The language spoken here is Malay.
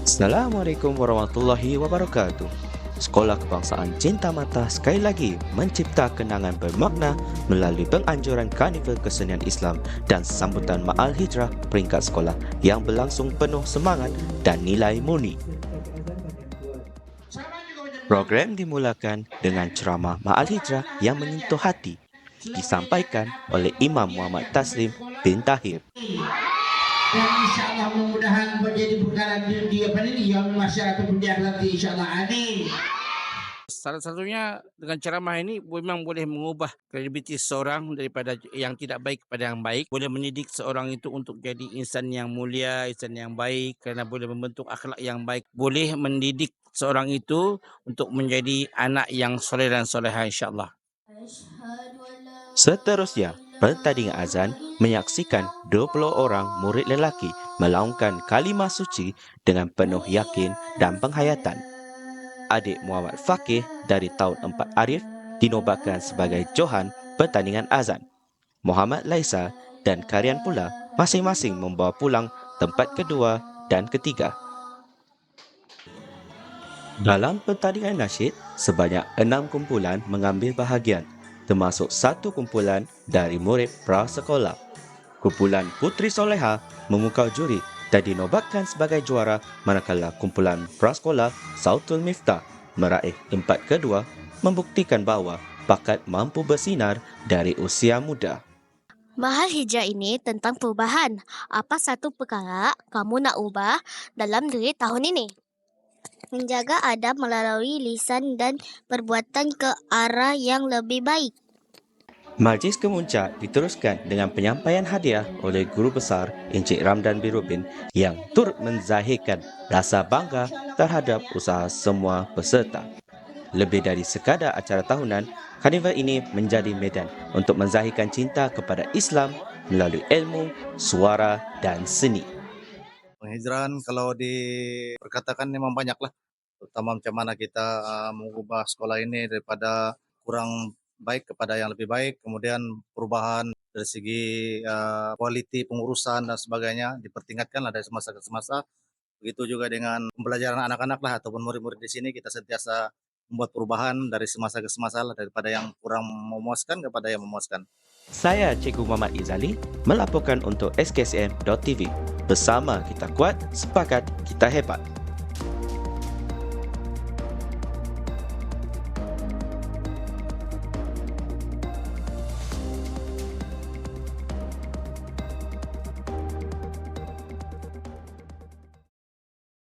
Assalamualaikum warahmatullahi wabarakatuh. Sekolah Kebangsaan Cinta Mata sekali lagi mencipta kenangan bermakna melalui penganjuran Karnival Kesenian Islam dan sambutan Ma'al Hijrah peringkat sekolah yang berlangsung penuh semangat dan nilai murni. Program dimulakan dengan ceramah Ma'al Hijrah yang menyentuh hati, disampaikan oleh Imam Muhammad Taslim bin Tahir. Dan insyaAllah mudah-mudahan menjadi perkara di apa ini yang masyarakat pendidik nanti insyaAllah. Amin. Salah satunya dengan ceramah ini memang boleh mengubah kredibiliti seseorang daripada yang tidak baik kepada yang baik. Boleh mendidik seorang itu untuk jadi insan yang mulia, insan yang baik kerana boleh membentuk akhlak yang baik. Boleh mendidik seorang itu untuk menjadi anak yang soleh dan soleha insyaAllah. Seterusnya, pertandingan azan menyaksikan 20 orang murid lelaki melaungkan kalimah suci dengan penuh yakin dan penghayatan. Adik Muhammad Fakih dari tahun 4 Arif dinobatkan sebagai Johan pertandingan azan. Muhammad Laisa dan Karian pula masing-masing membawa pulang tempat kedua dan ketiga. Dalam pertandingan nasyid, sebanyak 6 kumpulan mengambil bahagian, termasuk satu kumpulan dari murid prasekolah. Kumpulan Putri Soleha memukau juri dan dinobatkan sebagai juara, manakala kumpulan prasekolah Sautul Miftah meraih tempat kedua, membuktikan bahawa bakat mampu bersinar dari usia muda. Mahal hijrah ini tentang perubahan. Apa satu perkara kamu nak ubah dalam diri tahun ini? Menjaga adab melalui lisan dan perbuatan ke arah yang lebih baik. Majlis Kemuncak diteruskan dengan penyampaian hadiah oleh Guru Besar Encik Ramdan Birubin yang turut menzahirkan rasa bangga terhadap usaha semua peserta. Lebih dari sekadar acara tahunan, karnival ini menjadi medan untuk menzahirkan cinta kepada Islam melalui ilmu, suara dan seni. Penghijrahan kalau diperkatakan memang banyaklah, terutama macam mana kita mengubah sekolah ini daripada kurang baik kepada yang lebih baik, kemudian perubahan dari segi kualiti pengurusan dan sebagainya dipertingkatkan dari semasa ke semasa. Begitu juga dengan pembelajaran anak-anak lah ataupun murid-murid di sini, kita sentiasa membuat perubahan dari semasa ke semasa lah, daripada yang kurang memuaskan kepada yang memuaskan. Saya Cikgu Muhammad Izali melaporkan untuk SKSM.TV. Bersama kita kuat, sepakat kita hebat.